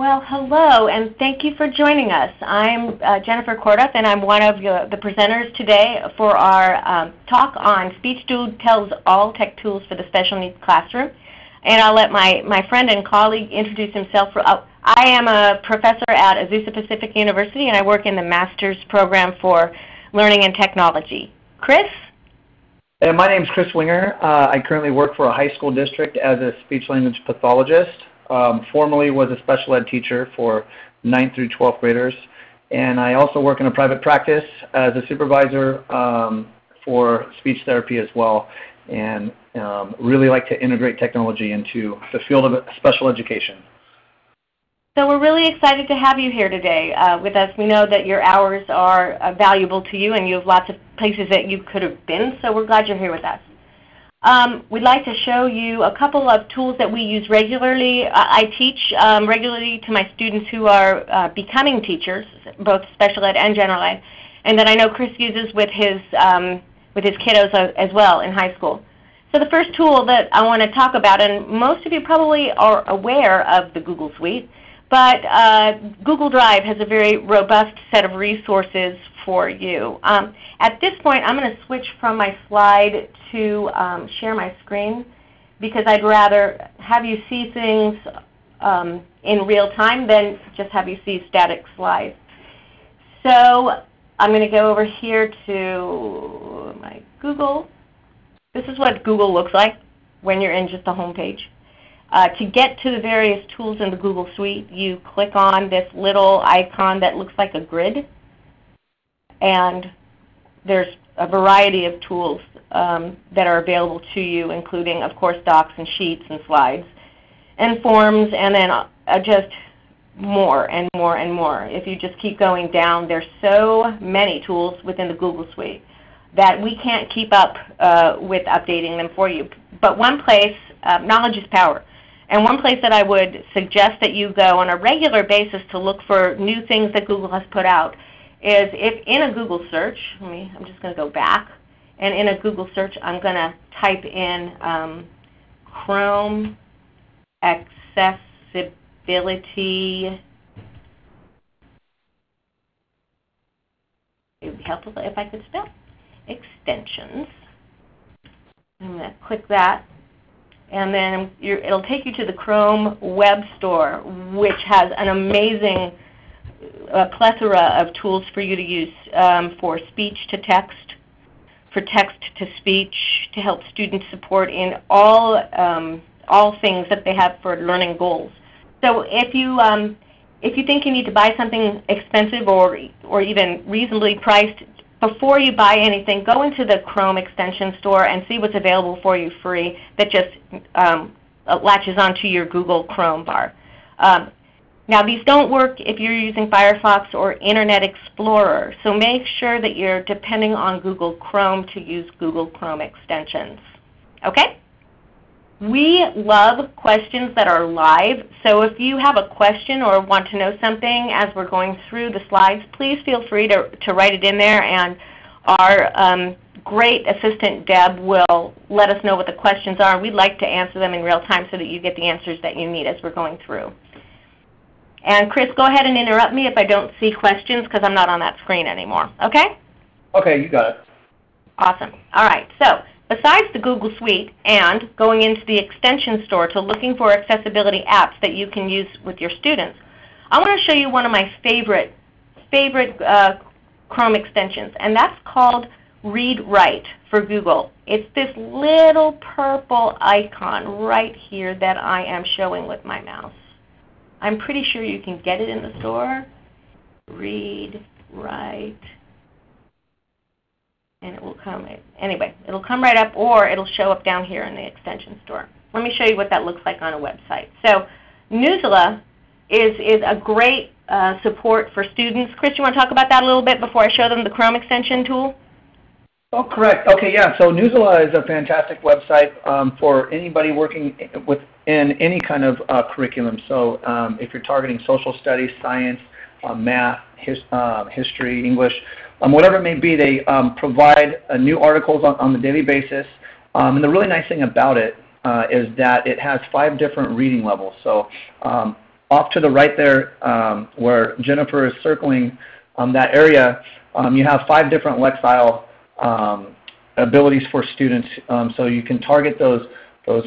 Well, hello, and thank you for joining us. I'm Jennifer Courduff, and I'm one of the presenters today for our talk on Speech Dude Tells All Tech Tools for the Special Needs Classroom. And I'll let my friend and colleague introduce himself. I am a professor at Azusa Pacific University, and I work in the master's program for learning and technology. Chris? My name is Chris Wenger. I currently work for a high school district as a speech-language pathologist. Formerly was a special ed teacher for 9th through 12th graders. And I also work in a private practice as a supervisor for speech therapy as well. And really like to integrate technology into the field of special education. So we're really excited to have you here today with us. We know that your hours are valuable to you and you have lots of places that you could have been, so we're glad you're here with us. We'd like to show you a couple of tools that we use regularly. I teach regularly to my students who are becoming teachers, both special ed and general ed, and that I know Chris uses with his kiddos as well in high school. So the first tool that I want to talk about, and most of you probably are aware of the Google Suite, but Google Drive has a very robust set of resources for you. At this point, I'm going to switch from my slide to share my screen because I'd rather have you see things in real time than just have you see static slides. So I'm going to go over here to my Google. This is what Google looks like when you're in just the home page. To get to the various tools in the Google Suite, you click on this little icon that looks like a grid, and there's a variety of tools that are available to you, including, of course, docs and sheets and slides and forms, and then just more and more and more. If you just keep going down, there's so many tools within the Google Suite that we can't keep up with updating them for you. But one place, knowledge is power. And one place that I would suggest that you go on a regular basis to look for new things that Google has put out is if in a Google search, I'm just going to go back, and in a Google search I'm going to type in Chrome accessibility. It would be helpful if I could spell extensions. I'm going to click that. And then it'll take you to the Chrome Web Store, which has an amazing plethora of tools for you to use for speech to text, for text to speech, to help students support in all things that they have for learning goals. So if you think you need to buy something expensive or even reasonably priced, before you buy anything, go into the Chrome extension store and see what's available for you free that just latches onto your Google Chrome bar. Now, these don't work if you're using Firefox or Internet Explorer, so make sure that you're depending on Google Chrome to use Google Chrome extensions. Okay? We love questions that are live, so if you have a question or want to know something as we're going through the slides, please feel free to write it in there, and our great assistant Deb will let us know what the questions are. We'd like to answer them in real time so that you get the answers that you need as we're going through. And Chris, go ahead and interrupt me if I don't see questions because I'm not on that screen anymore, okay? Okay, you got it. Awesome. All right, so besides the Google Suite and going into the extension store to looking for accessibility apps that you can use with your students, I want to show you one of my favorite Chrome extensions, and that's called Read Write for Google. It's this little purple icon right here that I am showing with my mouse. I'm pretty sure you can get it in the store. Read Write. And it will come, anyway, it'll come right up or it'll show up down here in the extension store. Let me show you what that looks like on a website. So Newsela is a great support for students. Chris, you want to talk about that a little bit before I show them the Chrome extension tool? Oh, correct. Okay, yeah, so Newsela is a fantastic website for anybody working within any kind of curriculum. So if you're targeting social studies, science, math, history, English, whatever it may be, they provide new articles on the daily basis. And the really nice thing about it is that it has 5 different reading levels. So off to the right there where Jennifer is circling that area, you have 5 different Lexile abilities for students. So you can target those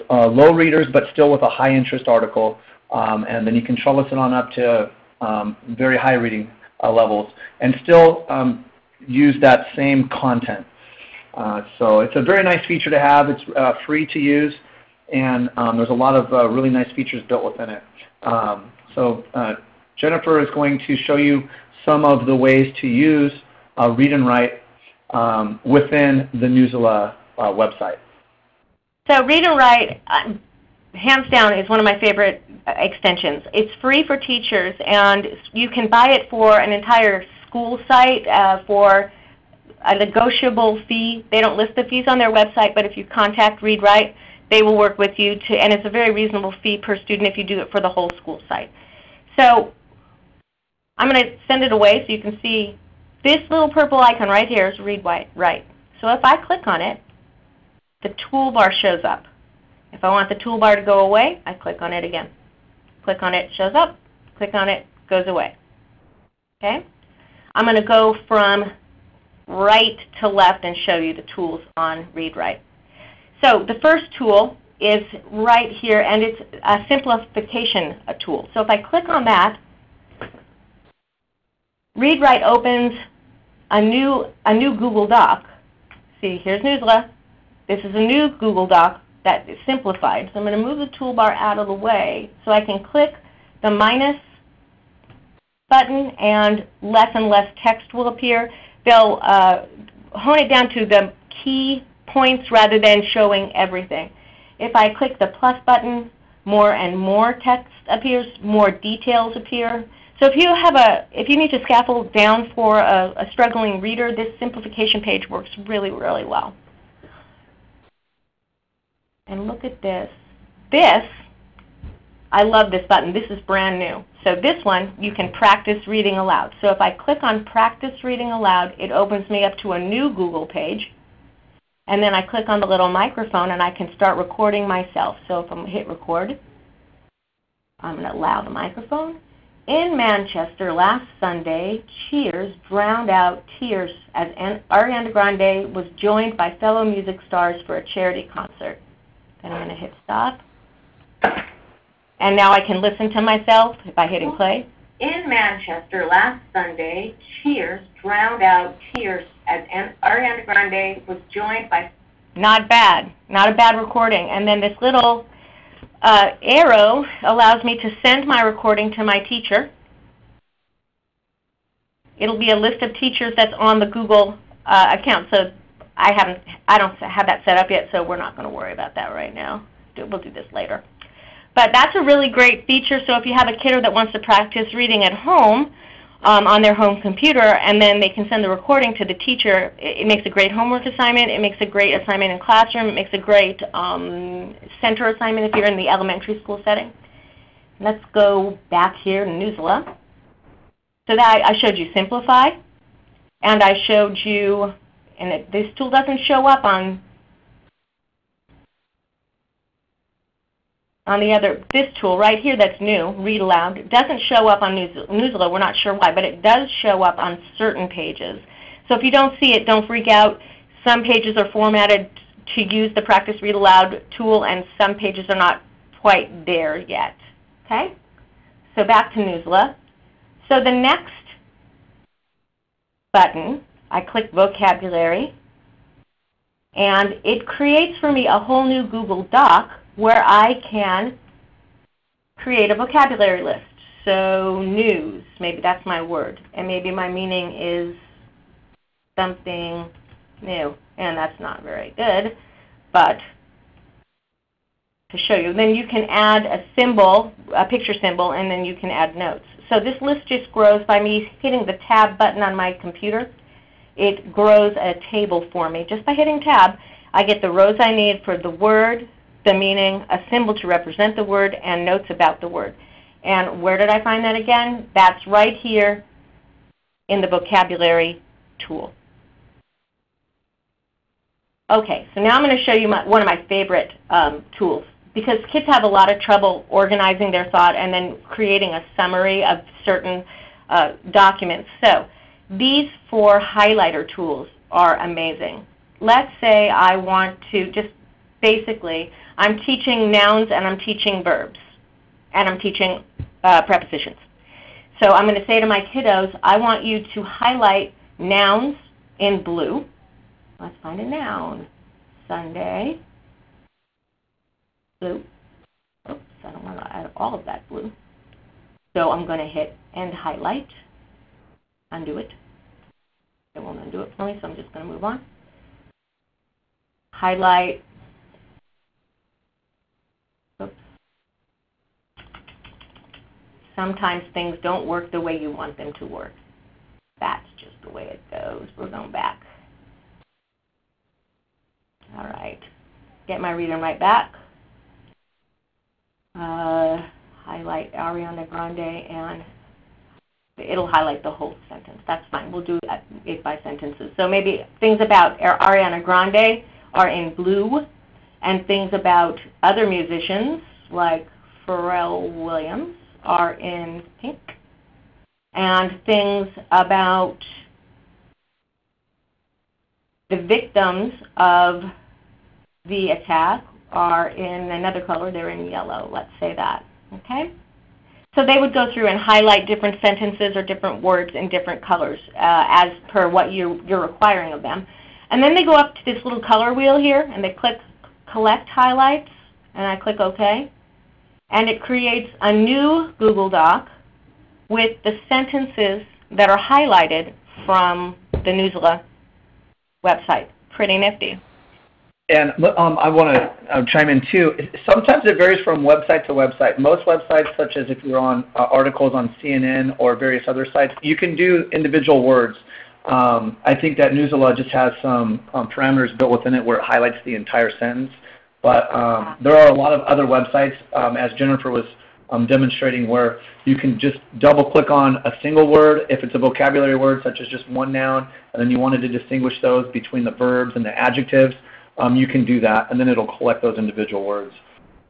low readers but still with a high interest article, and then you can trellis it on up to very high reading levels and still use that same content. So it's a very nice feature to have. It's free to use, and there's a lot of really nice features built within it. So Jennifer is going to show you some of the ways to use Read and Write within the Newsela website. So Read and Write, hands down, is one of my favorite extensions. It's free for teachers, and you can buy it for an entire school site for a negotiable fee. They don't list the fees on their website, but if you contact Read Write, they will work with you to, and it's a very reasonable fee per student if you do it for the whole school site. So I'm going to send it away so you can see this little purple icon right here is Read Write. So if I click on it, the toolbar shows up. If I want the toolbar to go away, I click on it again. Click on it, shows up. Click on it, goes away. Okay? I'm going to go from right to left and show you the tools on Read Write. So the first tool is right here, and it's a simplification tool. So if I click on that, Read Write opens a new Google Doc. See, here's Newsela. This is a new Google Doc that is simplified. So I'm going to move the toolbar out of the way so I can click the minus button and less text will appear. They'll hone it down to the key points rather than showing everything. If I click the plus button, more and more text appears, more details appear. So if you need to scaffold down for a struggling reader, this simplification page works really, really well. And look at this. I love this button. This is brand new. So this one, you can practice reading aloud. So if I click on Practice Reading Aloud, it opens me up to a new Google page. And then I click on the little microphone and I can start recording myself. So if I'm going to hit record, I'm going to allow the microphone. In Manchester last Sunday, cheers drowned out tears as Ariana Grande was joined by fellow music stars for a charity concert. Then I'm going to hit stop. And now I can listen to myself by hitting play. In Manchester last Sunday, cheers drowned out tears as Ariana Grande was joined by... Not bad. Not a bad recording. And then this little arrow allows me to send my recording to my teacher. It'll be a list of teachers that's on the Google account. So I don't have that set up yet, so we're not going to worry about that right now. We'll do this later. But that's a really great feature. So if you have a kiddo that wants to practice reading at home on their home computer, and then they can send the recording to the teacher, it makes a great homework assignment. It makes a great assignment in classroom. It makes a great center assignment if you're in the elementary school setting. Let's go back here to Newsela. So that I showed you Simplify, and I showed you, and this tool doesn't show up on this tool right here that's new, Read Aloud. It doesn't show up on Newsela. We're not sure why, but it does show up on certain pages. So if you don't see it, don't freak out. Some pages are formatted to use the Practice Read Aloud tool, and some pages are not quite there yet. Okay? So back to Newsela. So the next button, I click Vocabulary, and it creates for me a whole new Google Doc where I can create a vocabulary list. So news, maybe that's my word, and maybe my meaning is something new, and that's not very good, but to show you. Then you can add a symbol, a picture symbol, and then you can add notes. So this list just grows by me hitting the Tab button on my computer. It grows a table for me. Just by hitting Tab, I get the rows I need for the word, the meaning, a symbol to represent the word, and notes about the word. And where did I find that again? That's right here in the vocabulary tool. Okay, so now I'm going to show you one of my favorite tools, because kids have a lot of trouble organizing their thought and then creating a summary of certain documents. So these 4 highlighter tools are amazing. Let's say I want to just basically, I'm teaching nouns and I'm teaching verbs and I'm teaching prepositions. So I'm going to say to my kiddos, I want you to highlight nouns in blue. Let's find a noun. Sunday. Blue. Oops, I don't want to add all of that blue. So I'm going to hit end highlight. Undo it. It won't undo it for me, so I'm just going to move on. Highlight. Oops. Sometimes things don't work the way you want them to work. That's just the way it goes. We're going back. All right. Get my read and write back. Highlight Ariana Grande, and it'll highlight the whole sentence. That's fine. We'll do it by sentences. So maybe things about Ariana Grande are in blue, and things about other musicians like Pharrell Williams are in pink, and things about the victims of the attack are in another color. They're in yellow. Let's say that. Okay? So they would go through and highlight different sentences or different words in different colors as per what you're requiring of them. And then they go up to this little color wheel here, and they click Collect Highlights, and I click OK. And it creates a new Google Doc with the sentences that are highlighted from the Newsela website. Pretty nifty. And I want to chime in too. Sometimes it varies from website to website. Most websites, such as if you're on articles on CNN or various other sites, you can do individual words. I think that Newsela just has some parameters built within it where it highlights the entire sentence. But there are a lot of other websites, as Jennifer was demonstrating, where you can just double-click on a single word if it's a vocabulary word, such as just one noun, and then you wanted to distinguish those between the verbs and the adjectives. You can do that, and then it'll collect those individual words.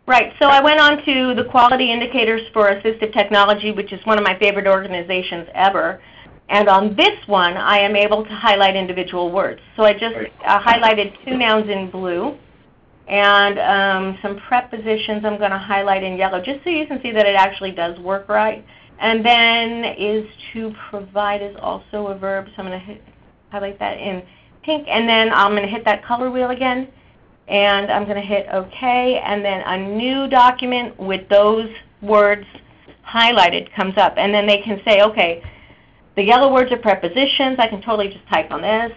Right. So I went on to the Quality Indicators for Assistive Technology, which is one of my favorite organizations ever. And on this one, I am able to highlight individual words. So I just highlighted 2 nouns in blue, and some prepositions I'm going to highlight in yellow, just so you can see that it actually does work right. And then is to provide is also a verb, so I'm going to highlight that in pink, and then I'm going to hit that color wheel again, and I'm going to hit OK, and then a new document with those words highlighted comes up, and then they can say, okay, the yellow words are prepositions. I can totally just type on this.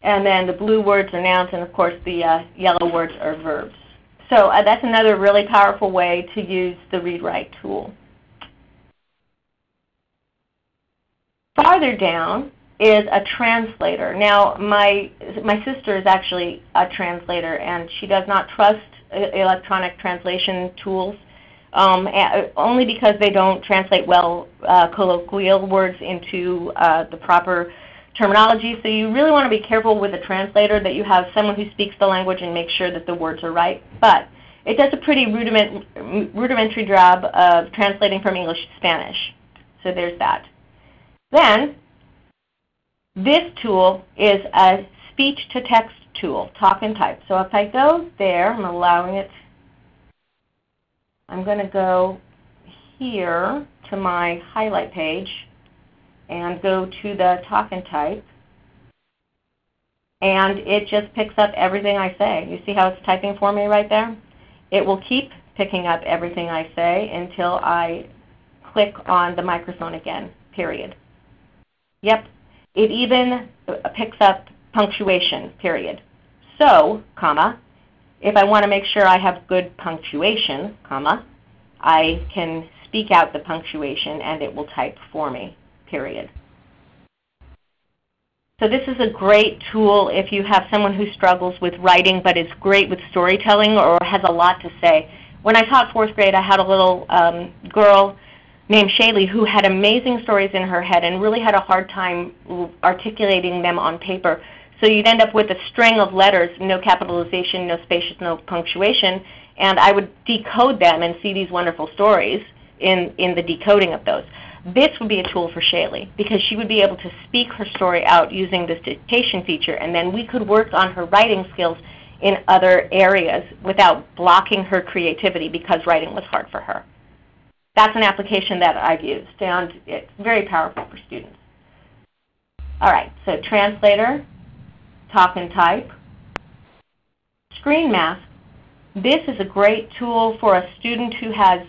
And then the blue words are nouns, and of course the yellow words are verbs. So that's another really powerful way to use the read-write tool. Farther down is a translator. Now, my sister is actually a translator, and she does not trust electronic translation tools, only because they don't translate well colloquial words into the proper terminology. So you really want to be careful with a translator that you have someone who speaks the language and make sure that the words are right. But it does a pretty rudimentary job of translating from English to Spanish. So there's that. Then, this tool is a speech-to-text tool, talk and type. So if I go there, I'm allowing it. I'm going to go here to my highlight page and go to the talk and type. And it just picks up everything I say. You see how it's typing for me right there? It will keep picking up everything I say until I click on the microphone again, period. Yep, it even picks up punctuation, period. So, comma, if I want to make sure I have good punctuation, comma, I can speak out the punctuation and it will type for me, period. So this is a great tool if you have someone who struggles with writing but is great with storytelling or has a lot to say. When I taught 4th grade, I had a little girl named Shaylee who had amazing stories in her head and really had a hard time articulating them on paper. So you'd end up with a string of letters, no capitalization, no spaces, no punctuation, and I would decode them and see these wonderful stories in the decoding of those. This would be a tool for Shaylee because she would be able to speak her story out using this dictation feature, and then we could work on her writing skills in other areas without blocking her creativity because writing was hard for her. That's an application that I've used, and it's very powerful for students. All right, so translator, talk and type, screen mask. This is a great tool for a student who has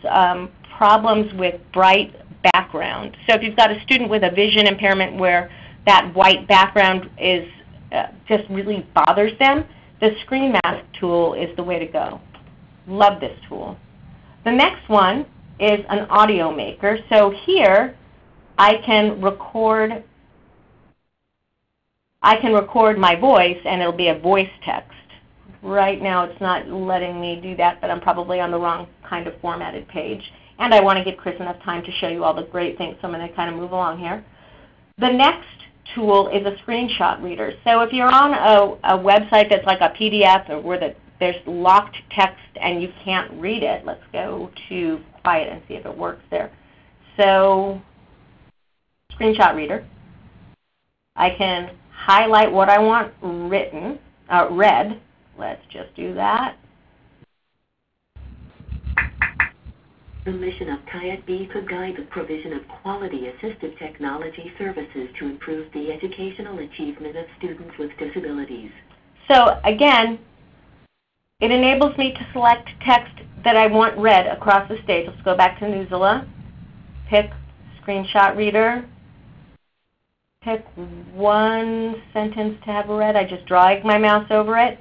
problems with bright background. So if you've got a student with a vision impairment where that white background is just really bothers them, the screen mask tool is the way to go. Love this tool. The next one is an audio maker. So here I can record my voice and it'll be a voice text. Right now it's not letting me do that, but I'm probably on the wrong kind of formatted page. And I want to give Chris enough time to show you all the great things, so I'm going to kind of move along here. The next tool is a screenshot reader. So if you're on a website that's like a PDF or where there's locked text and you can't read it, let's go to Quiet and see if it works there. So screenshot reader. I can highlight what I want read. Let's just do that. The mission of Ph.D. could guide the provision of quality assistive technology services to improve the educational achievement of students with disabilities. So again, it enables me to select text that I want read across the stage. Let's go back to Newsela, pick screenshot reader, pick one sentence to have read. I just drag my mouse over it,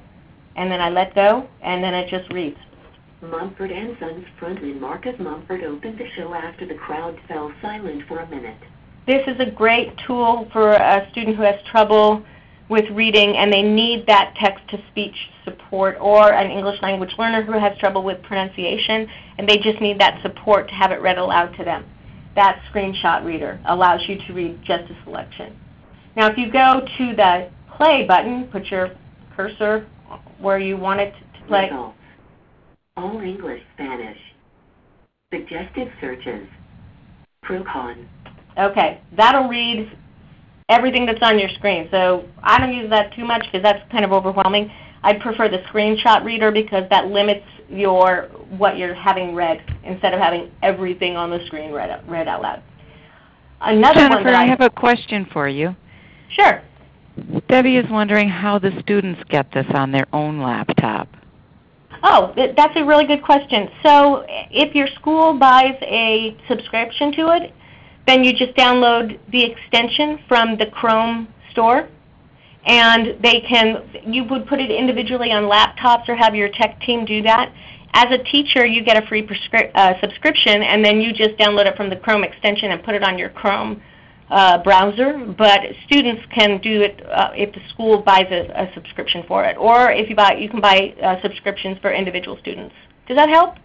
and then I let go, and then it just reads. Mumford & Sons frontman Marcus Mumford opened the show after the crowd fell silent for a minute. This is a great tool for a student who has trouble with reading and they need that text-to-speech support, or an English language learner who has trouble with pronunciation and they just need that support to have it read aloud to them. That screenshot reader allows you to read just a selection. Now if you go to the play button, put your cursor where you want it to play. Results. All English, Spanish. Suggested searches. Pro-con. Okay, that'll read everything that's on your screen. So I don't use that too much because that's kind of overwhelming. I'd prefer the screenshot reader because that limits what you're having read instead of having everything on the screen read out loud. Another Jennifer, one that I have a question for you. Sure. Debbie is wondering how the students get this on their own laptop. Oh, that's a really good question. So if your school buys a subscription to it, then you just download the extension from the Chrome store, and you would put it individually on laptops or have your tech team do that. As a teacher, you get a free subscription, and then you just download it from the Chrome extension and put it on your Chrome browser, but students can do it if the school buys a subscription for it, or if you can buy subscriptions for individual students. Does that help?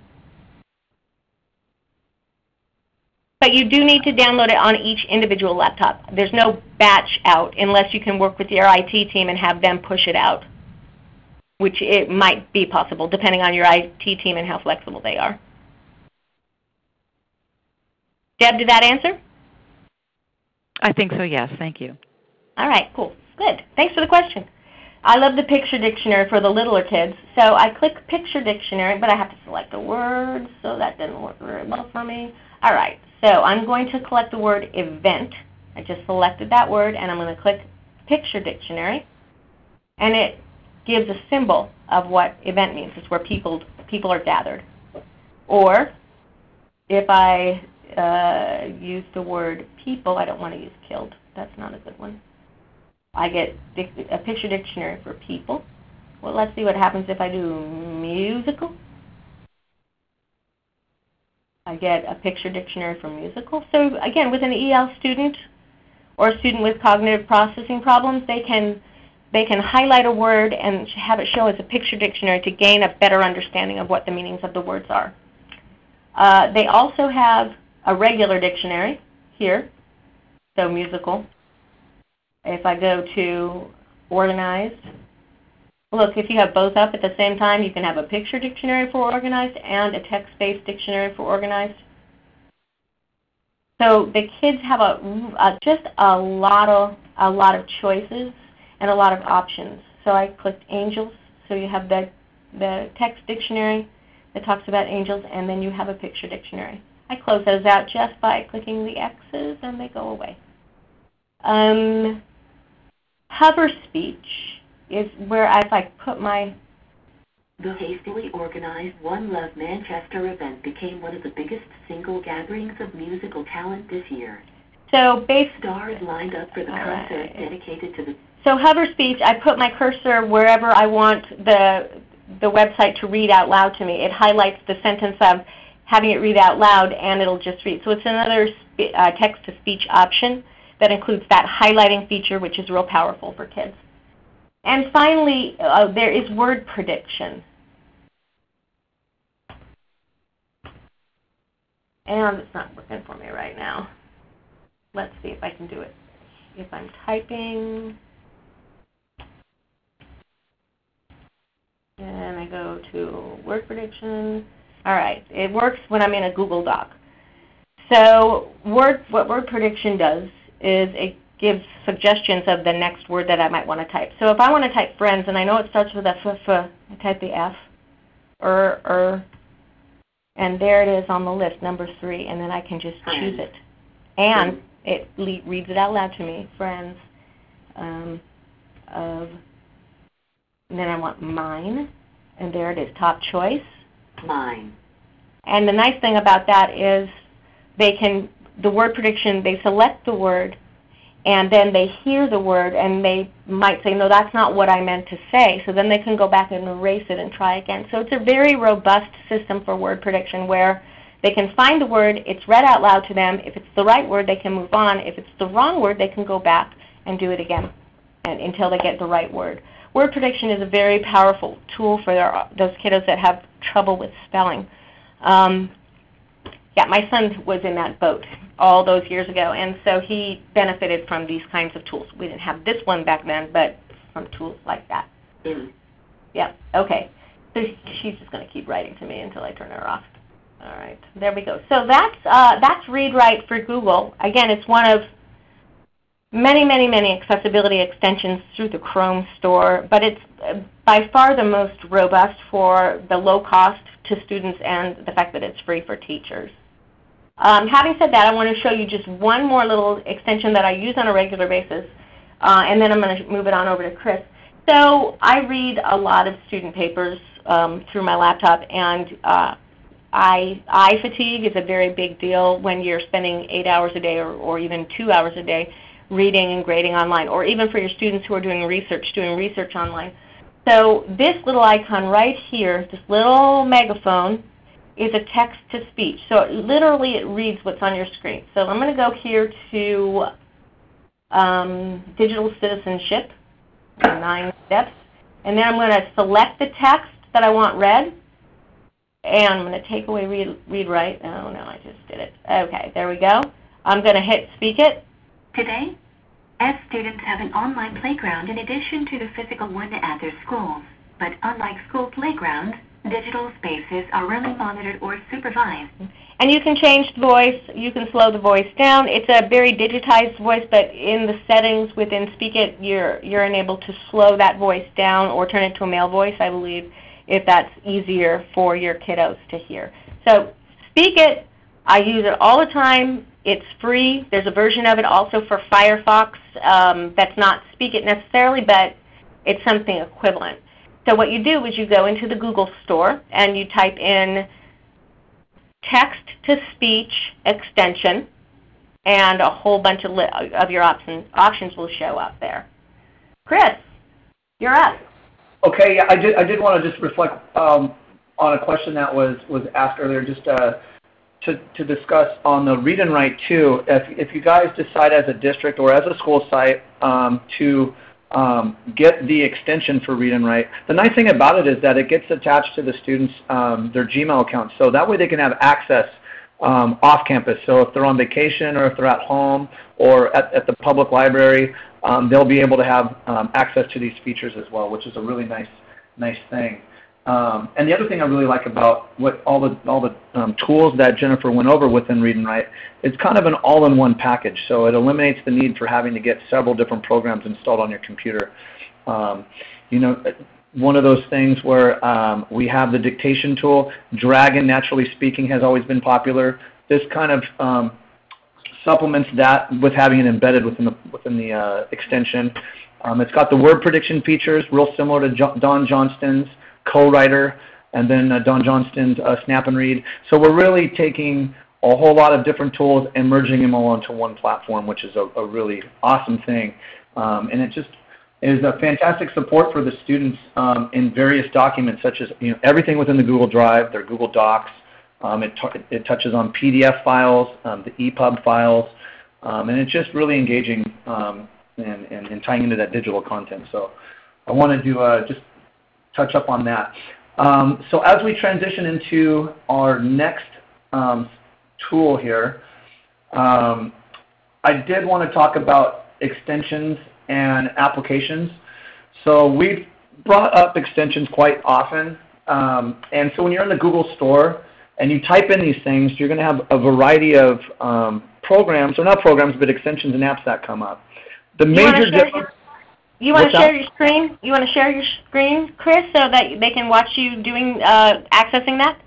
But you do need to download it on each individual laptop. There's no batch out unless you can work with your IT team and have them push it out, which it might be possible depending on your IT team and how flexible they are. Deb, did that answer? I think so, yes. Thank you. All right, cool. Good. Thanks for the question. I love the picture dictionary for the littler kids. So I click picture dictionary, but I have to select a word, so that didn't work very well for me. All right, so I'm going to select the word event. I just selected that word, and I'm going to click picture dictionary, and it gives a symbol of what event means. It's where people are gathered. Or if I use the word people, I don't want to use killed. That's not a good one. I get a picture dictionary for people. Well, let's see what happens if I do musical. I get a picture dictionary for musical. So again, with an EL student or a student with cognitive processing problems, they can highlight a word and have it show as a picture dictionary to gain a better understanding of what the meanings of the words are. They also have a regular dictionary here, so musical. If I go to organized, look, if you have both up at the same time, you can have a picture dictionary for organized and a text-based dictionary for organized. So the kids have just a lot of choices and a lot of options. So I clicked angels, so you have the text dictionary that talks about angels, and then you have a picture dictionary. I close those out just by clicking the X's, and they go away. Hover speech is where if I put my... The hastily organized One Love Manchester event became one of the biggest single gatherings of musical talent this year. So stars lined up for the concert dedicated to the... So hover speech, I put my cursor wherever I want the website to read out loud to me. It highlights the sentence I'm having it read out loud, and it'll just read. So it's another text-to-speech option that includes that highlighting feature, which is real powerful for kids. And finally, there is word prediction. And it's not working for me right now. Let's see if I can do it. If I'm typing, and I go to word prediction. All right, it works when I'm in a Google Doc. So what word prediction does is it gives suggestions of the next word that I might want to type. So if I want to type friends, and I know it starts with a f, I type the F, and there it is on the list, number 3, and then I can just choose it. And it reads it out loud to me, friends, and then I want mine, and there it is, top choice. Mine. And the nice thing about that is the word prediction, they select the word, and then they hear the word, and they might say, no, that's not what I meant to say. So then they can go back and erase it and try again. So it's a very robust system for word prediction where they can find the word, it's read out loud to them. If it's the right word, they can move on. If it's the wrong word, they can go back and do it again until they get the right word. Word prediction is a very powerful tool for those kiddos that have trouble with spelling. Yeah, my son was in that boat all those years ago, and so he benefited from these kinds of tools. We didn't have this one back then, but from tools like that. Yeah, okay. So she's just going to keep writing to me until I turn her off. All right, there we go. So that's ReadWrite for Google. Again, it's one of many, many, many accessibility extensions through the Chrome store, but it's by far the most robust for the low cost to students and the fact that it's free for teachers. Having said that, I want to show you just one more little extension that I use on a regular basis, and then I'm going to move it on over to Chris. So I read a lot of student papers through my laptop, and eye fatigue is a very big deal when you're spending 8 hours a day or even 2 hours a day reading and grading online, or even for your students who are doing research online. So this little icon right here, this little megaphone, is a text-to-speech. So literally it reads what's on your screen. So I'm going to go here to digital citizenship, 9 steps, and then I'm going to select the text that I want read, and I'm going to take away read write. Oh no, I just did it. Okay, there we go. I'm going to hit speak it. Today, as students have an online playground in addition to the physical one at their schools. But unlike school playgrounds, digital spaces are rarely monitored or supervised. And you can change the voice, you can slow the voice down. It's a very digitized voice, but in the settings within Speak It, you're enabled to slow that voice down or turn it to a male voice, I believe, if that's easier for your kiddos to hear. So Speak It, I use it all the time. It's free. There's a version of it also for Firefox that's not Speak It necessarily, but it's something equivalent. So what you do is you go into the Google store and you type in text-to-speech extension, and a whole bunch of your options will show up there. Chris, you're up. Okay, yeah, I did want to just reflect on a question that was asked earlier, just to discuss on the read and write too. If you guys decide as a district or as a school site to get the extension for read and write, the nice thing about it is that it gets attached to the students' their Gmail account, so that way they can have access off campus. So if they're on vacation or if they're at home or at the public library, they'll be able to have access to these features as well, which is a really nice thing. And the other thing I really like about what all the tools that Jennifer went over within Read and Write, it's kind of an all-in-one package. So it eliminates the need for having to get several different programs installed on your computer. You know, one of those things where we have the dictation tool. Dragon, naturally speaking, has always been popular. This kind of supplements that with having it embedded within the extension. It's got the word prediction features, real similar to Don Johnston's Co-Writer, and then Don Johnston's Snap and Read. So we're really taking a whole lot of different tools and merging them all onto one platform, which is a really awesome thing. And it just is a fantastic support for the students in various documents, such as everything within the Google Drive, their Google Docs. It touches on PDF files, the EPUB files, and it's just really engaging and tying into that digital content. So I wanted to just touch up on that. So as we transition into our next tool here, I did want to talk about extensions and applications. So we've brought up extensions quite often. And so when you're in the Google Store and you type in these things, you're going to have a variety of programs, or not programs, but extensions and apps that come up. The major difference. You want to share your screen? You want to share your screen, Chris, so that they can watch you doing accessing that?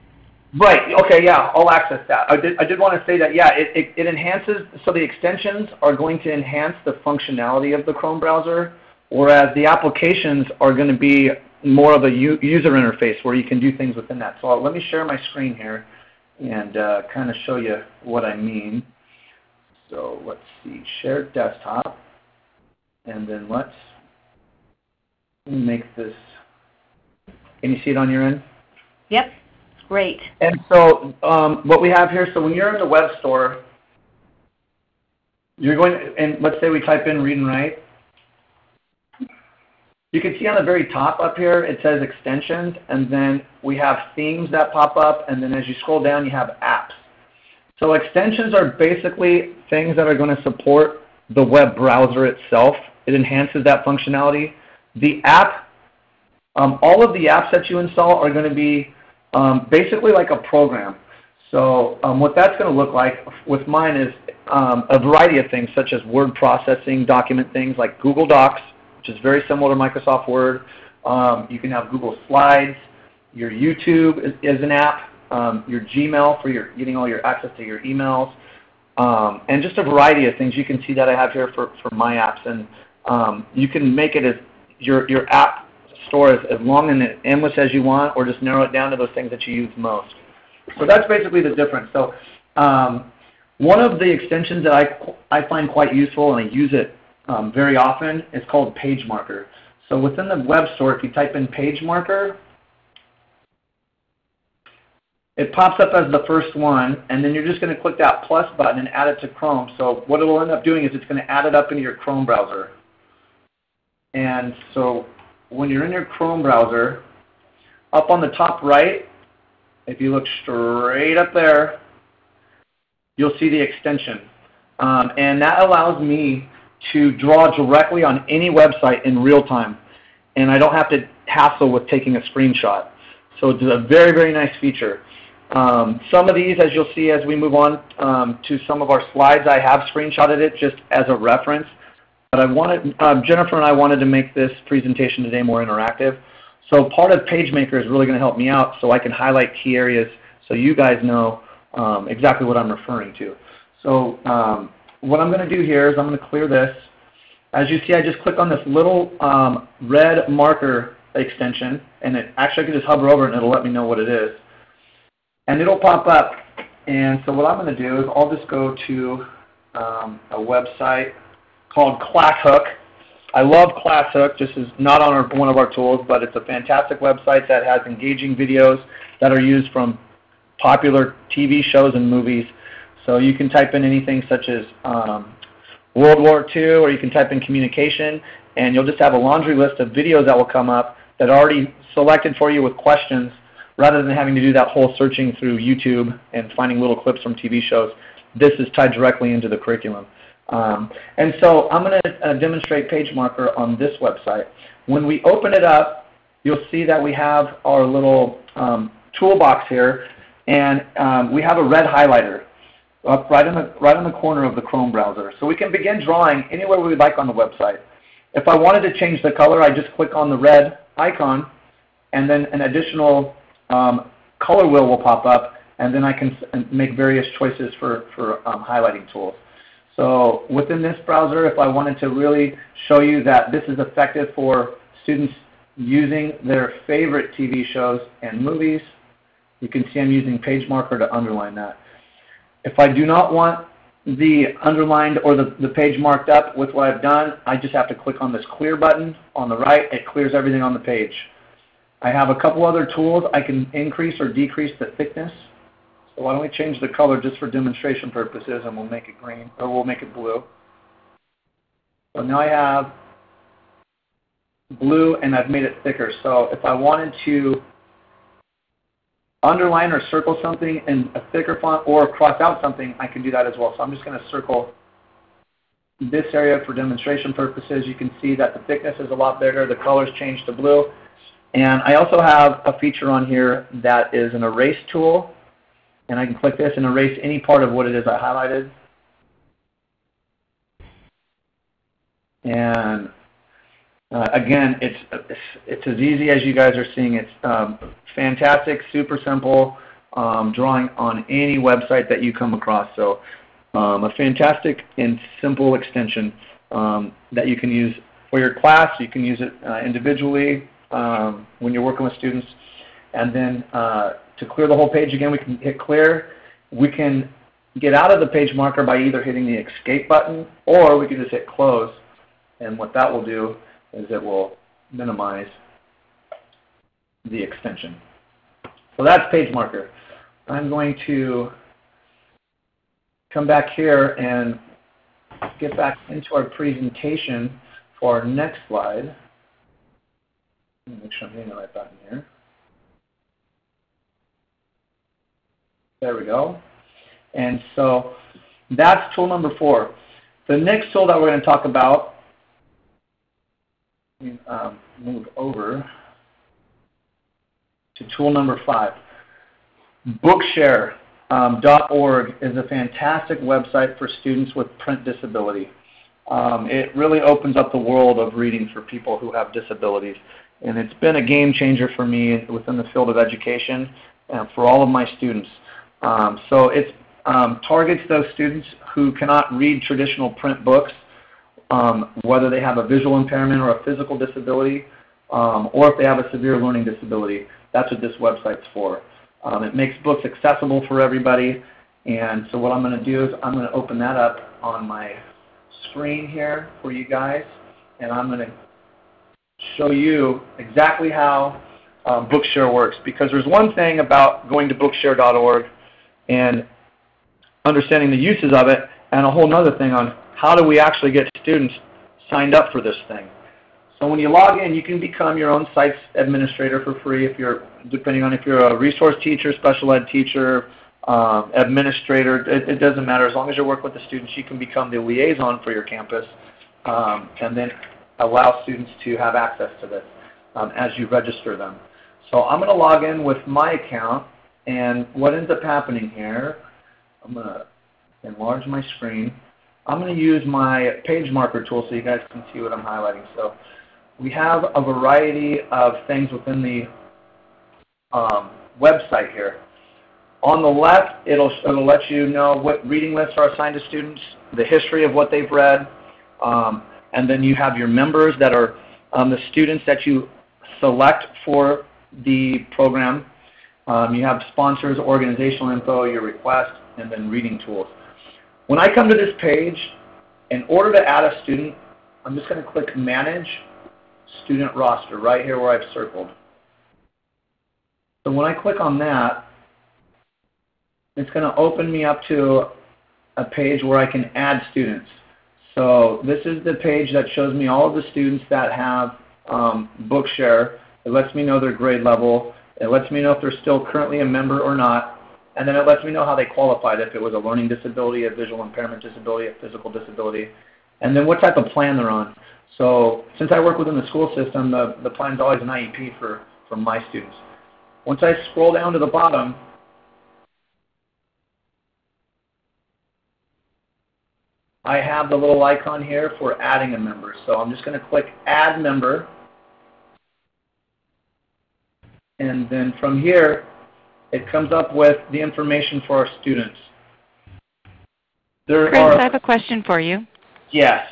Right. Okay. Yeah. I'll access that. I did want to say that. Yeah. It enhances. So the extensions are going to enhance the functionality of the Chrome browser, whereas the applications are going to be more of a user interface where you can do things within that. So let me share my screen here and kind of show you what I mean. So let's see. Share desktop, and then let's make this. Can you see it on your end? Yep. Great. And so what we have here, so when you're in the web store, you're going to, and let's say we type in Read and Write. You can see on the very top up here, it says extensions, and then we have themes that pop up, and then as you scroll down, you have apps. So extensions are basically things that are going to support the web browser itself. It enhances that functionality. The app, all of the apps that you install are going to be basically like a program. So what that's going to look like with mine is a variety of things, such as word processing, document things like Google Docs, which is very similar to Microsoft Word. You can have Google Slides. Your YouTube is an app. Your Gmail for getting all your access to your emails. And just a variety of things. You can see that I have here for my apps. And you can make it as your app store as long and endless as you want, or just narrow it down to those things that you use most. So that's basically the difference. So one of the extensions that I find quite useful, and I use it very often, is called Page Marker. So within the web store, if you type in Page Marker, it pops up as the first one, and then you're just going to click that plus button and add it to Chrome. So what it will end up doing is it's going to add it up into your Chrome browser. And so when you're in your Chrome browser, up on the top right, if you look straight up there, you'll see the extension. And that allows me to draw directly on any website in real time. And I don't have to hassle with taking a screenshot. So it's a very, very nice feature. Some of these, as you'll see as we move on to some of our slides, I have screenshotted it just as a reference. But I wanted, Jennifer and I wanted to make this presentation today more interactive. So part of PageMaker is really going to help me out so I can highlight key areas so you guys know exactly what I'm referring to. So what I'm going to do here is I'm going to clear this. As you see, I just click on this little red marker extension, and actually I can just hover over it and it'll let me know what it is. And it'll pop up. And so what I'm going to do is I'll just go to a website called ClassHook. I love ClassHook. This is not on one of our tools, but it's a fantastic website that has engaging videos that are used from popular TV shows and movies. So you can type in anything such as World War II, or you can type in communication, and you'll just have a laundry list of videos that will come up that are already selected for you with questions rather than having to do that whole searching through YouTube and finding little clips from TV shows, this is tied directly into the curriculum. And so I'm going to demonstrate PageMarker on this website. When we open it up, you'll see that we have our little toolbox here, and we have a red highlighter up right in the corner of the Chrome browser. So we can begin drawing anywhere we would like on the website. If I wanted to change the color, I just click on the red icon, and then an additional color wheel will pop up, and then I can make various choices for highlighting tools. So within this browser, if I wanted to really show you that this is effective for students using their favorite TV shows and movies, you can see I'm using PageMarker to underline that. If I do not want the underlined or the page marked up with what I've done, I just have to click on this clear button on the right. It clears everything on the page. I have a couple other tools. I can increase or decrease the thickness. So why don't we change the color just for demonstration purposes, and we'll make it green, or we'll make it blue. So now I have blue, and I've made it thicker. So if I wanted to underline or circle something in a thicker font or cross out something, I can do that as well. So I'm just going to circle this area for demonstration purposes. You can see that the thickness is a lot bigger. The color's changed to blue. And I also have a feature on here that is an erase tool. And I can click this and erase any part of what it is I highlighted. And again, it's as easy as you guys are seeing. It's fantastic, super simple, drawing on any website that you come across. So a fantastic and simple extension that you can use for your class. You can use it individually when you're working with students. And then to clear the whole page again, we can hit clear. We can get out of the page marker by either hitting the escape button, or we can just hit close. And what that will do is it will minimize the extension. So that's PageMarker. I'm going to come back here and get back into our presentation for our next slide. Let me make sure I'm hitting the right button here. There we go. And so that's tool number 4. The next tool that we're going to talk about, move over to tool number 5. Bookshare.org is a fantastic website for students with print disability. It really opens up the world of reading for people who have disabilities. And it's been a game changer for me within the field of education and for all of my students. So it targets those students who cannot read traditional print books, whether they have a visual impairment or a physical disability, or if they have a severe learning disability. That's what this website's for. It makes books accessible for everybody. And so what I'm going to do is I'm going to open that up on my screen here for you guys. And I'm going to show you exactly how Bookshare works. Because there's one thing about going to bookshare.org and understanding the uses of it, and a whole other thing on how do we actually get students signed up for this thing. So when you log in, you can become your own site's administrator for free, if you're, depending on if you're a resource teacher, special ed teacher, administrator. It doesn't matter. As long as you're working with the students, you can become the liaison for your campus, and then allow students to have access to this as you register them. So I'm going to log in with my account, and what ends up happening here, I'm going to enlarge my screen. I'm going to use my page marker tool so you guys can see what I'm highlighting. So we have a variety of things within the website here. On the left, it'll let you know what reading lists are assigned to students, the history of what they've read, and then you have your members that are the students that you select for the program. You have sponsors, organizational info, your request, and then reading tools. When I come to this page, in order to add a student, I'm just going to click Manage Student Roster right here where I've circled. So when I click on that, it's going to open me up to a page where I can add students. So this is the page that shows me all of the students that have Bookshare. It lets me know their grade level. It lets me know if they're still currently a member or not. And then it lets me know how they qualified, if it was a learning disability, a visual impairment disability, a physical disability, and then what type of plan they're on. So since I work within the school system, the plan is always an IEP for my students. Once I scroll down to the bottom, I have the little icon here for adding a member. So I'm just going to click Add Member. And then from here, it comes up with the information for our students. Chris, I have a question for you. Yes.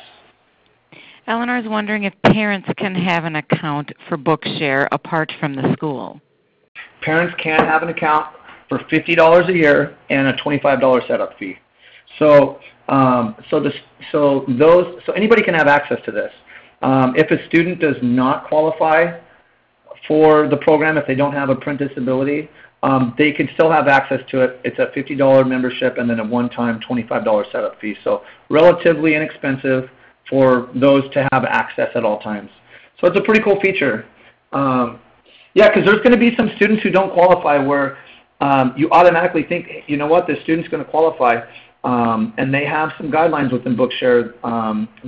Eleanor is wondering if parents can have an account for Bookshare apart from the school. Parents can have an account for $50 a year and a $25 setup fee. So, so anybody can have access to this. If a student does not qualify for the program, if they don't have a print disability, they can still have access to it. It's a $50 membership and then a one-time $25 setup fee. So relatively inexpensive for those to have access at all times. So it's a pretty cool feature. Yeah, because there's going to be some students who don't qualify where you automatically think, you know what, this student's going to qualify. And they have some guidelines within Bookshare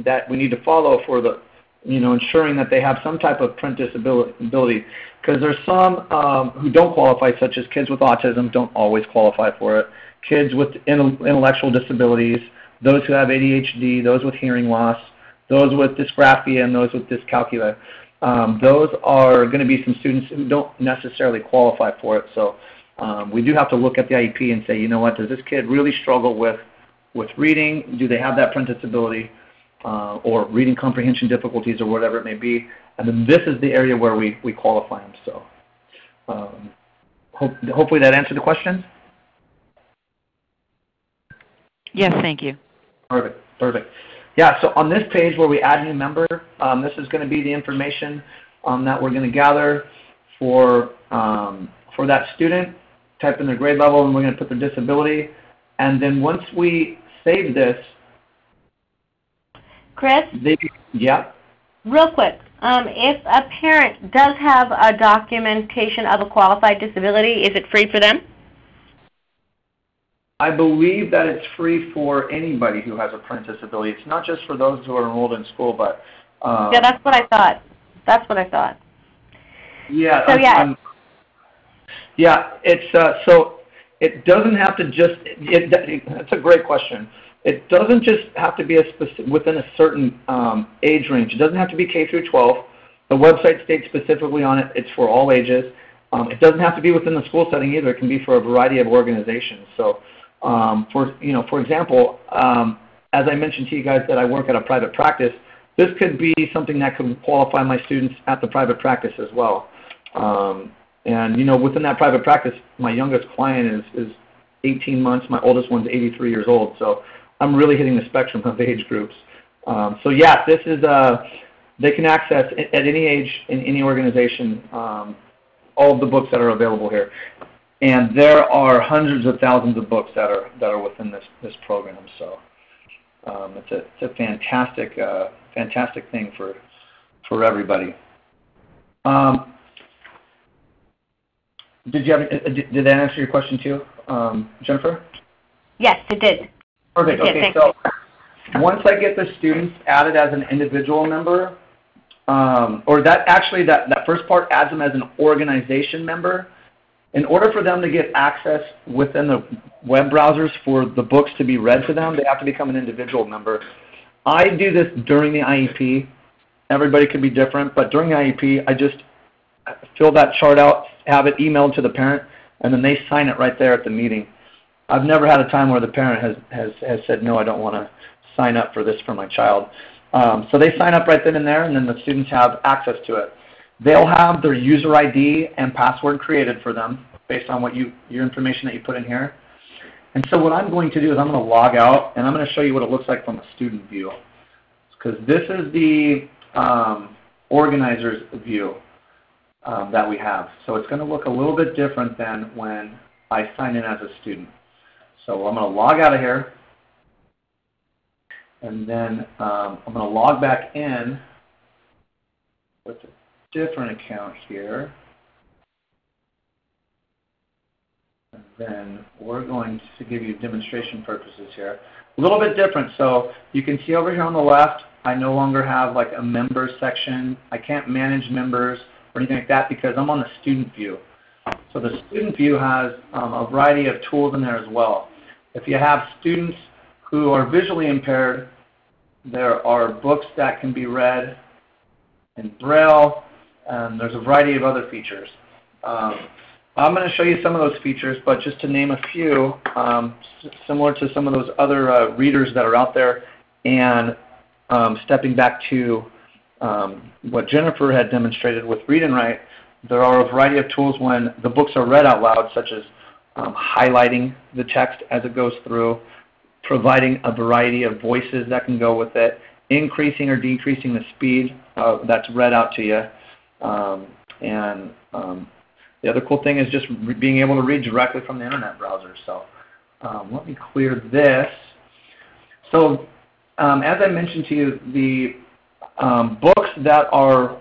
that we need to follow for the, ensuring that they have some type of print disability. Because there's some who don't qualify, such as kids with autism don't always qualify for it. Kids with intellectual disabilities, those who have ADHD, those with hearing loss, those with dysgraphia, and those with dyscalculia. Those are going to be some students who don't necessarily qualify for it. So we do have to look at the IEP and say, you know what, does this kid really struggle with reading? Do they have that print disability or reading comprehension difficulties or whatever it may be? And then this is the area where we qualify them. So hopefully that answered the question. Yes, thank you. Perfect, perfect. Yeah, so on this page where we add a new member, this is going to be the information that we're going to gather for that student. Type in their grade level, and we're going to put their disability. And then once we save this, Chris? Yeah? Real quick, if a parent does have a documentation of a qualified disability, is it free for them? I believe that it's free for anybody who has a print disability. It's not just for those who are enrolled in school, but... yeah, that's what I thought. That's what I thought. Yeah. So, yeah. Yeah, it's so it doesn't have to just. That's a great question. It doesn't just have to be within a certain age range. It doesn't have to be K through 12. The website states specifically on it it's for all ages. It doesn't have to be within the school setting either. It can be for a variety of organizations. So, for example, as I mentioned to you guys that I work at a private practice, this could be something that could qualify my students at the private practice as well. And within that private practice, my youngest client is 18 months. My oldest one's 83 years old. So I'm really hitting the spectrum of age groups. So yeah, this is they can access at any age in any organization all of the books that are available here. And there are hundreds of thousands of books that are within this program. So it's a fantastic fantastic thing for everybody. Did that answer your question too, Jennifer? Yes, it did. Perfect. Okay, so once I get the students added as an individual member, or that first part adds them as an organization member, in order for them to get access within the web browsers for the books to be read to them, they have to become an individual member. I do this during the IEP. Everybody could be different, but during the IEP, I just fill that chart out, have it emailed to the parent, and then they sign it right there at the meeting. I've never had a time where the parent has said, no, I don't want to sign up for this for my child. So they sign up right then and there, and then the students have access to it. They'll have their user ID and password created for them based on your information that you put in here. And so what I'm going to do is I'm going to log out, and I'm going to show you what it looks like from a student view. Because this is the organizer's view that we have. So it's going to look a little bit different than when I sign in as a student. So I'm going to log out of here, and then I'm going to log back in with a different account here. then we're going to give you demonstration purposes here. A little bit different. So you can see over here on the left, I no longer have like a members section. I can't manage members or anything like that because I'm on the student view. So the student view has a variety of tools in there as well. If you have students who are visually impaired, there are books that can be read in Braille, and there's a variety of other features. I'm going to show you some of those features, but just to name a few, similar to some of those other readers that are out there, and stepping back to what Jennifer had demonstrated with Read and Write, there are a variety of tools when the books are read out loud, such as highlighting the text as it goes through, providing a variety of voices that can go with it, increasing or decreasing the speed that's read out to you, the other cool thing is just being able to read directly from the internet browser. So let me clear this. So as I mentioned to you, the books that are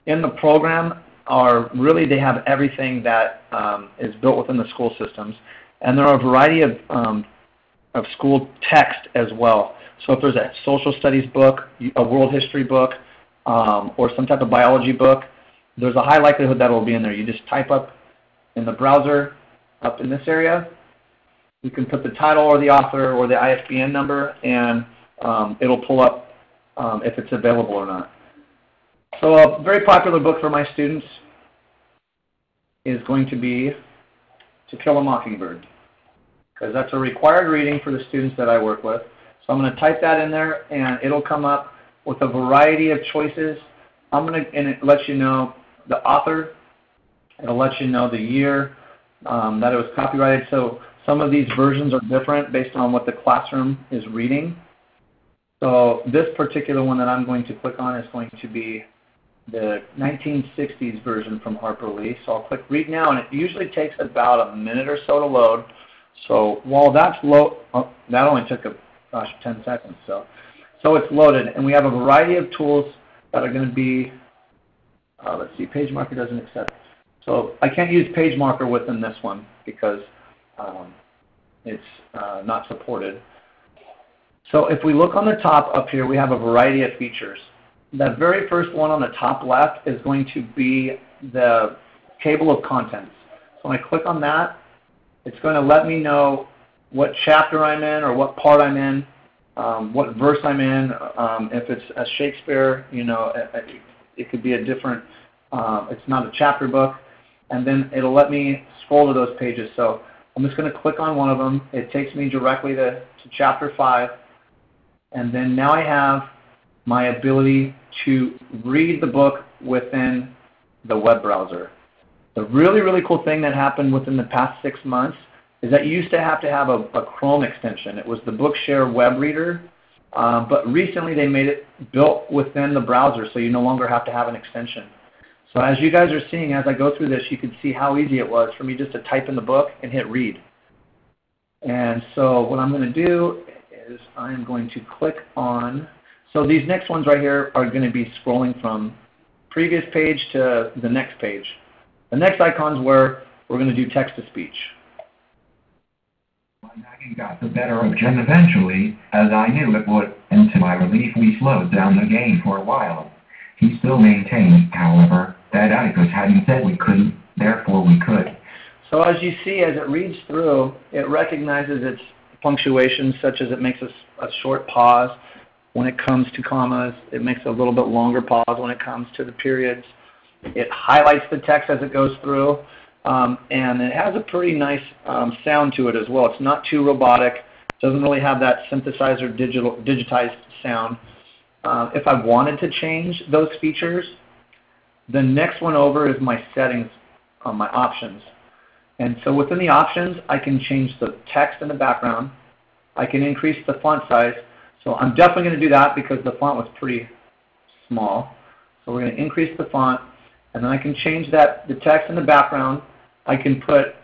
in the program are really, they have everything that is built within the school systems. And there are a variety of school text as well. So if there's a social studies book, a world history book, or some type of biology book, there's a high likelihood that it will be in there. You just type up in the browser, up in this area. You can put the title or the author or the ISBN number, and it'll pull up if it's available or not. So a very popular book for my students is going to be To Kill a Mockingbird, because that's a required reading for the students that I work with. So I'm going to type that in there, and it'll come up with a variety of choices. And it lets you know the author. It'll let you know the year that it was copyrighted. So some of these versions are different based on what the classroom is reading. So this particular one that I'm going to click on is going to be the 1960s version from Harper Lee. So I'll click Read Now, and it usually takes about a minute or so to load. So while that's low, that only took 10 seconds. So it's loaded, and we have a variety of tools that are going to be, let's see, page marker doesn't accept. So I can't use page marker within this one because it's not supported. So if we look on the top up here, we have a variety of features. That very first one on the top left is going to be the table of contents. So when I click on that, it's going to let me know what chapter I'm in or what part I'm in, what verse I'm in. If it's a Shakespeare, you know, it could be a different, it's not a chapter book. And then it'll let me scroll to those pages. So I'm just going to click on one of them. It takes me directly to chapter 5. And then now I have my ability to read the book within the web browser. The really, really cool thing that happened within the past 6 months is that you used to have a Chrome extension. It was the Bookshare web reader, but recently they made it built within the browser, so you no longer have to have an extension. So as you guys are seeing, as I go through this, you can see how easy it was for me just to type in the book and hit read. And so what I'm going to do is I'm going to click on, so these next ones right here are going to be scrolling from previous page to the next page. The next icon's where we're going to do text-to-speech. My nagging got the better of Jen eventually, as I knew it would, and to my relief we slowed down the game for a while. He still maintained, however, that Atticus hadn't said we couldn't, therefore we could. So as you see, as it reads through, it recognizes its punctuation, such as it makes a short pause when it comes to commas. It makes a little bit longer pause when it comes to the periods. It highlights the text as it goes through, and it has a pretty nice sound to it as well. It's not too robotic. It doesn't really have that synthesizer digitized sound. If I wanted to change those features, the next one over is my settings, my options. And so within the options, I can change the text in the background. I can increase the font size. So I'm definitely going to do that because the font was pretty small. So we're going to increase the font, and then I can change the text in the background. I can put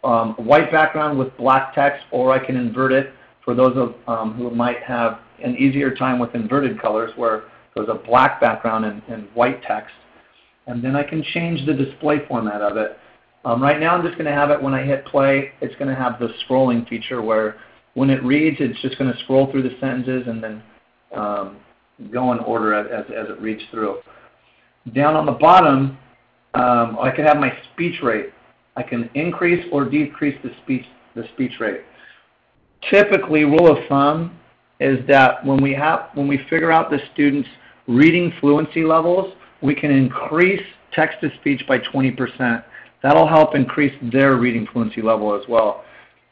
a white background with black text, or I can invert it for those who might have an easier time with inverted colors where there's a black background and white text. And then I can change the display format of it. Right now I'm just going to have it when I hit play, it's going to have the scrolling feature where when it reads, it's just going to scroll through the sentences and then go in order as it reads through. Down on the bottom, I can have my speech rate. I can increase or decrease the speech rate. Typically, rule of thumb is that when we figure out the students' reading fluency levels, we can increase text-to-speech by 20%. That'll help increase their reading fluency level as well.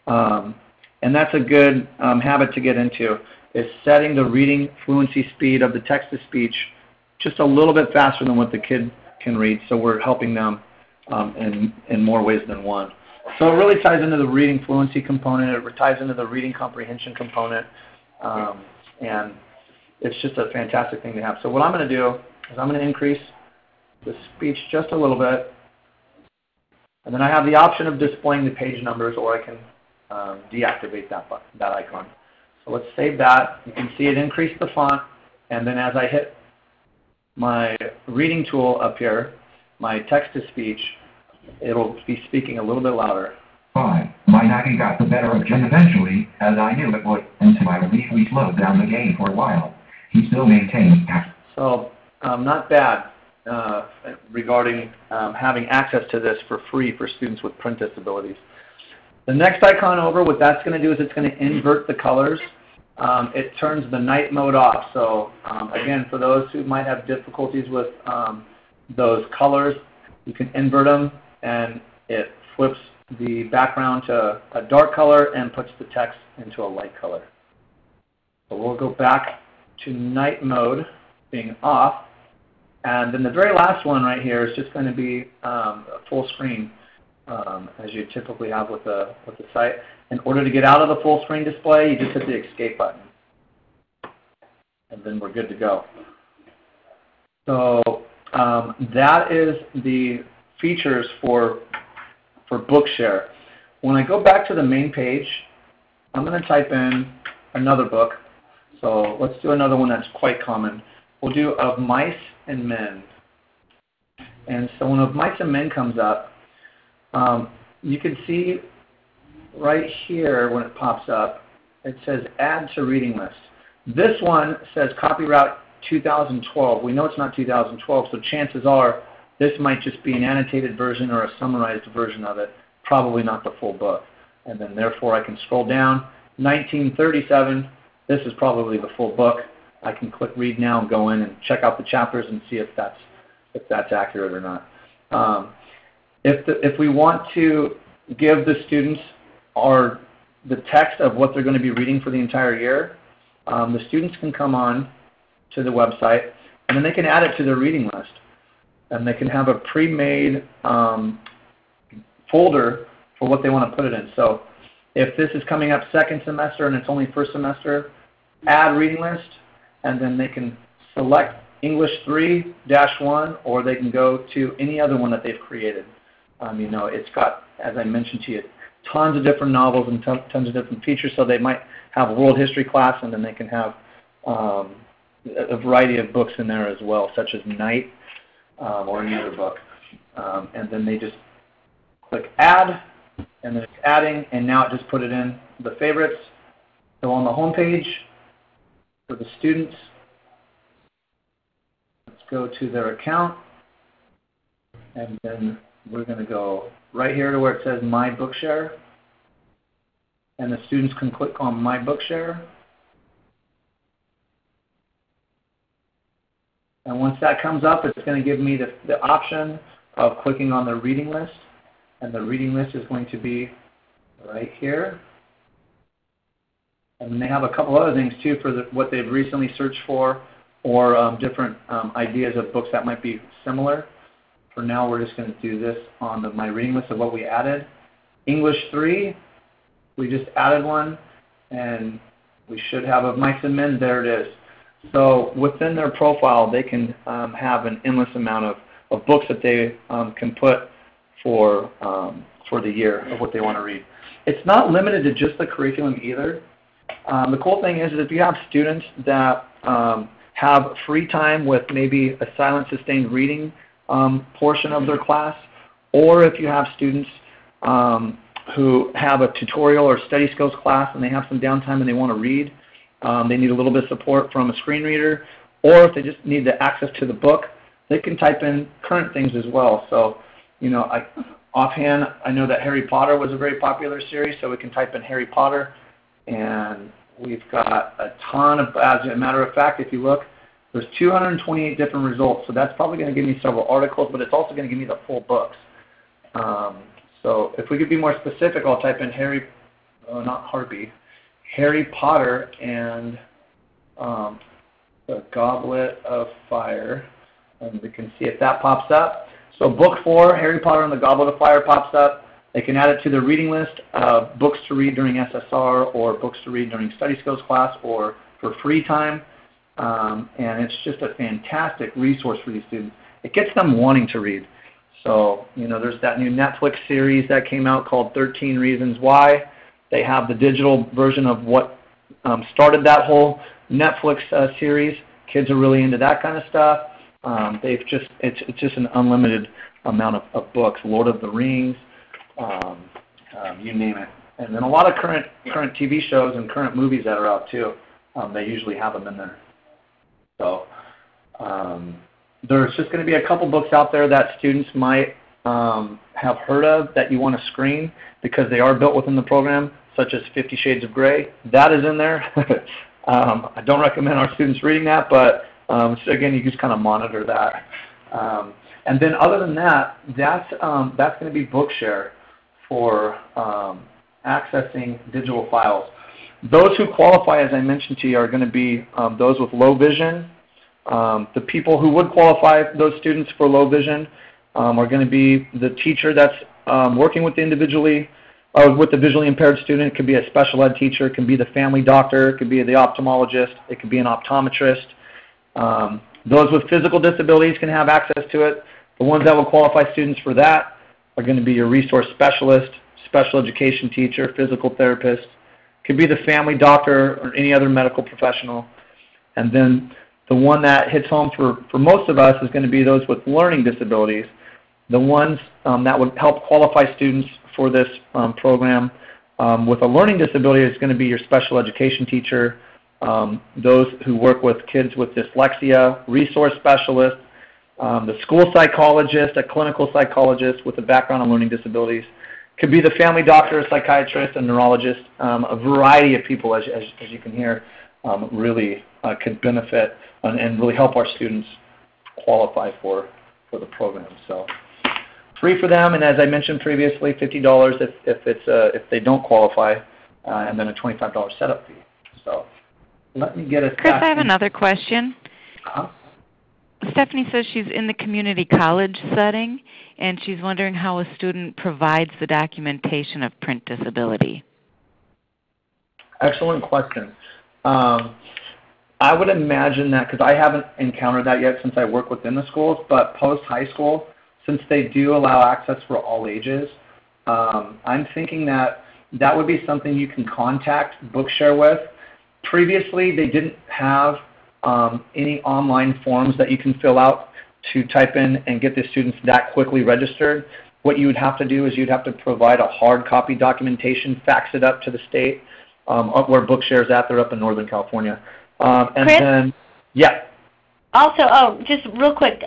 And that's a good habit to get into, is setting the reading fluency speed of the text-to-speech just a little bit faster than what the kid can read, so we're helping them in more ways than one. So it really ties into the reading fluency component, it ties into the reading comprehension component, and it's just a fantastic thing to have. So what I'm going to do is I'm going to increase the speech just a little bit, and then I have the option of displaying the page numbers, or I can deactivate that icon. So let's save that. You can see it increased the font, and then as I hit my reading tool up here, my text-to-speech, it'll be speaking a little bit louder. 5. My nagging got the better of Jim eventually, as I knew it would, and to my relief we slowed down the game for a while. He still maintained. So not bad regarding having access to this for free for students with print disabilities. The next icon over, what that's going to do is it's going to invert the colors. It turns the night mode off. So again, for those who might have difficulties with those colors, you can invert them, and it flips the background to a dark color and puts the text into a light color. So we'll go back to night mode being off, and then the very last one right here is just going to be full screen, as you typically have with the site. In order to get out of the full screen display, you just hit the escape button, and then we're good to go. So that is the features for Bookshare. When I go back to the main page, I'm going to type in another book. So let's do another one that's quite common. We'll do Of Mice and Men. And so when Of Mice and Men comes up, you can see right here when it pops up, it says Add to Reading List. This one says copyright 2012. We know it's not 2012, so chances are this might just be an annotated version or a summarized version of it, probably not the full book. And then therefore I can scroll down, 1937, this is probably the full book. I can click Read Now and go in and check out the chapters and see if that's accurate or not. If we want to give the students the text of what they're going to be reading for the entire year, the students can come on to the website, and then they can add it to their reading list. And they can have a pre-made folder for what they want to put it in. So if this is coming up second semester and it's only first semester, add reading list, and then they can select English 3-1, or they can go to any other one that they've created. You know, it's got, as I mentioned to you, tons of different novels and tons of different features, so they might have a world history class, and then they can have a variety of books in there as well, such as Night, or any other book. And then they just click Add, and then it's adding, and now it just put it in the favorites. So on the home page for the students, let's go to their account, and then we're going to go right here to where it says My Bookshare, and the students can click on My Bookshare. And once that comes up, it's going to give me the option of clicking on the reading list. And the reading list is going to be right here. And they have a couple other things too for what they've recently searched for, or different ideas of books that might be similar. For now, we're just going to do this on my reading list of what we added. English 3, we just added one, and we should have Of Mice and Men. There it is. So within their profile, they can have an endless amount of books that they can put for the year of what they want to read. It's not limited to just the curriculum either. The cool thing is that if you have students that have free time with maybe a silent sustained reading portion of their class, or if you have students who have a tutorial or study skills class and they have some downtime and they want to read, they need a little bit of support from a screen reader, or if they just need the access to the book, they can type in current things as well. So, you know, offhand, I know that Harry Potter was a very popular series, so we can type in Harry Potter, and we've got a ton of, as a matter of fact, if you look, there's 228 different results, so that's probably going to give me several articles, but it's also going to give me the full books. So if we could be more specific, I'll type in Harry Potter and the Goblet of Fire, and we can see if that pops up. So book 4, Harry Potter and the Goblet of Fire pops up. They can add it to their reading list of books to read during SSR or books to read during study skills class or for free time. And it's just a fantastic resource for these students. It gets them wanting to read. So, you know, there's that new Netflix series that came out called 13 Reasons Why. They have the digital version of what started that whole Netflix series. Kids are really into that kind of stuff. It's just an unlimited amount of books. Lord of the Rings, you name it. And then a lot of current TV shows and current movies that are out too. They usually have them in there. So there's just going to be a couple books out there that students might have heard of that you want to screen because they are built within the program, such as 50 Shades of Grey. That is in there. I don't recommend our students reading that, but so again, you just kind of monitor that. And then other than that, that's going to be Bookshare for accessing digital files. Those who qualify, as I mentioned to you, are going to be those with low vision. The people who would qualify, those students for low vision, are going to be the teacher that's working with with the visually impaired student. It could be a special ed teacher. It can be the family doctor. It could be the ophthalmologist. It could be an optometrist. Those with physical disabilities can have access to it. The ones that will qualify students for that are going to be your resource specialist, special education teacher, physical therapist. Could be the family doctor or any other medical professional. And then the one that hits home for most of us is going to be those with learning disabilities. The ones that would help qualify students for this program with a learning disability is going to be your special education teacher, those who work with kids with dyslexia, resource specialist, the school psychologist, a clinical psychologist with a background in learning disabilities. Could be the family doctor, a psychiatrist, a neurologist. A variety of people, as you can hear, really could benefit and really help our students qualify for the program. So free for them, and as I mentioned previously, $50 if they don't qualify, and then a $25 setup fee. So let me get us. Chris, I have another question. Stephanie says she's in the community college setting, and she's wondering how a student provides the documentation of print disability. Excellent question. I would imagine that, because I haven't encountered that yet since I work within the schools, but post-high school, since they do allow access for all ages, I'm thinking that would be something you can contact Bookshare with. Previously, they didn't have any online forms that you can fill out to type in and get the students that quickly registered. What you would have to do is you'd have to provide a hard copy documentation, fax it up to the state, up where Bookshare is at. They're up in Northern California. And Chris? then, yeah. Also, just real quick,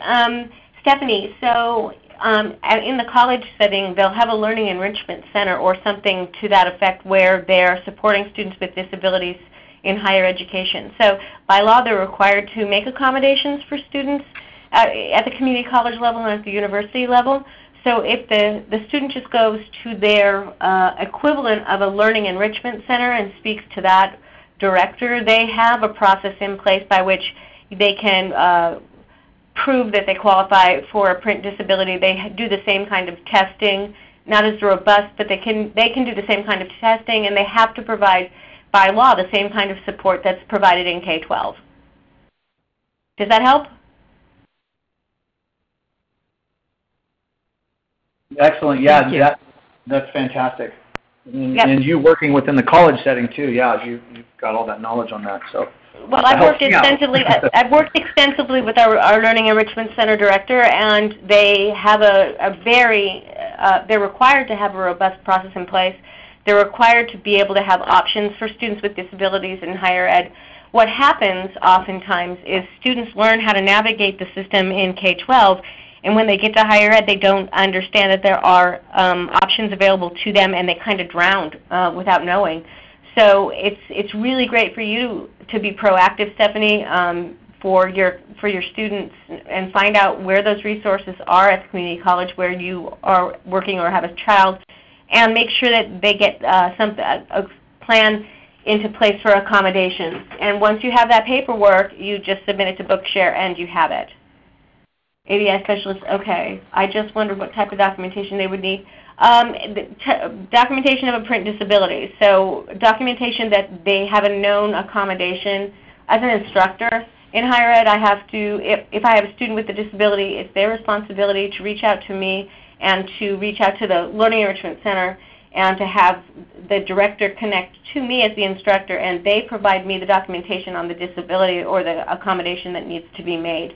Stephanie, so in the college setting, they'll have a learning enrichment center or something to that effect where they're supporting students with disabilities in higher education. So by law, they're required to make accommodations for students at the community college level and at the university level. So if the student just goes to their equivalent of a learning enrichment center and speaks to that director, they have a process in place by which they can prove that they qualify for a print disability. They do the same kind of testing, not as robust, but they can do the same kind of testing, and they have to provide, by law, the same kind of support that's provided in K-12. Does that help? Excellent. Yeah, that's fantastic. Yep. And you working within the college setting too, yeah, you've got all that knowledge on that. So. Well, I've worked extensively. I've worked extensively with our Learning Enrichment Center director, and they have they're required to have a robust process in place. They're required to be able to have options for students with disabilities in higher ed. What happens oftentimes is students learn how to navigate the system in K-12, and when they get to higher ed, they don't understand that there are options available to them, and they kind of drown without knowing. So it's really great for you to be proactive, Stephanie, for your students, and find out where those resources are at the community college where you are working or have a child, and make sure that they get a plan into place for accommodations. And once you have that paperwork, you just submit it to Bookshare and you have it. ABI specialist, okay. I just wondered what type of documentation they would need. Documentation of a print disability. So documentation that they have a known accommodation. As an instructor in higher ed, I have to, if I have a student with a disability, it's their responsibility to reach out to me and to reach out to the Learning Enrichment Center and to have the director connect to me as the instructor, and they provide me the documentation on the disability or the accommodation that needs to be made.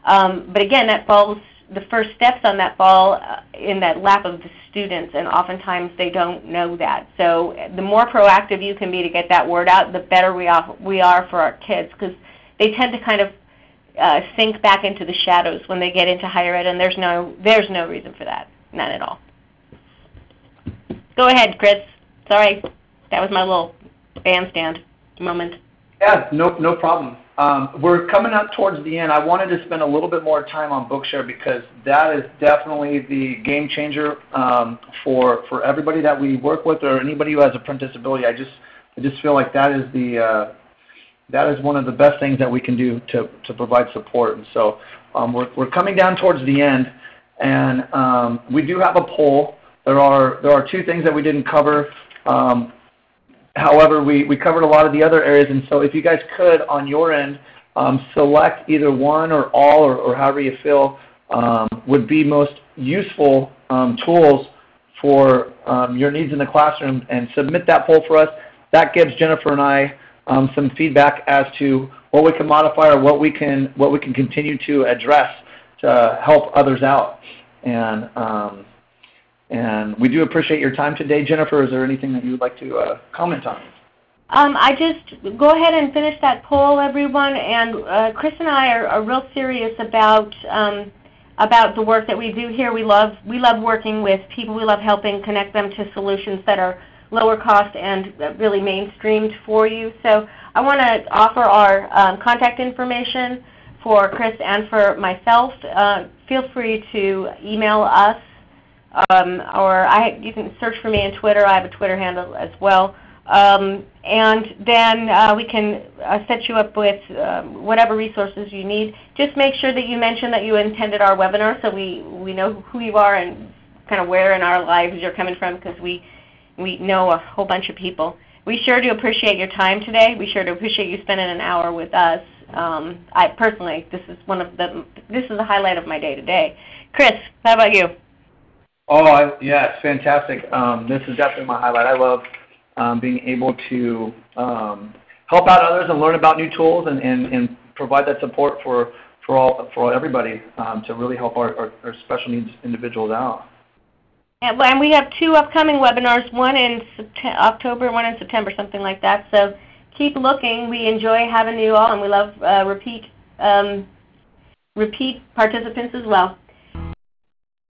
But again, that falls, the first steps on that fall in that lap of the students, and oftentimes they don't know that. So the more proactive you can be to get that word out, the better we are for our kids, because they tend to kind of sink back into the shadows when they get into higher ed, and there's no reason for that, none at all. Go ahead, Chris. Sorry, that was my little bandstand moment. Yeah, no problem. We're coming up towards the end. I wanted to spend a little bit more time on Bookshare because that is definitely the game changer for everybody that we work with or anybody who has a print disability. I just feel like that is one of the best things that we can do to provide support. And so we're coming down towards the end, and we do have a poll. There are two things that we didn't cover. However, we covered a lot of the other areas, and so if you guys could, on your end, select either one or all, or however you feel would be most useful tools for your needs in the classroom, and submit that poll for us. That gives Jennifer and I some feedback as to what we can modify or what we can continue to address to help others out. And we do appreciate your time today. Jennifer, is there anything that you would like to comment on? I just go ahead and finish that poll, everyone. And Chris and I are real serious about the work that we do here. We love working with people. We love helping connect them to solutions that are lower cost and really mainstreamed for you. So I want to offer our contact information for Chris and for myself. Feel free to email us. Or you can search for me on Twitter. I have a Twitter handle as well. And then we can set you up with whatever resources you need. Just make sure that you mention that you attended our webinar so we know who you are and kind of where in our lives you're coming from, because we know a whole bunch of people. We sure do appreciate your time today. We sure do appreciate you spending an hour with us. I personally, this is the highlight of my day today. Chris, how about you? Oh, yeah, it's fantastic. This is definitely my highlight. I love being able to help out others and learn about new tools and provide that support for everybody to really help our special needs individuals out. And we have two upcoming webinars, one in October, one in September, something like that. So keep looking. We enjoy having you all, and we love repeat participants as well.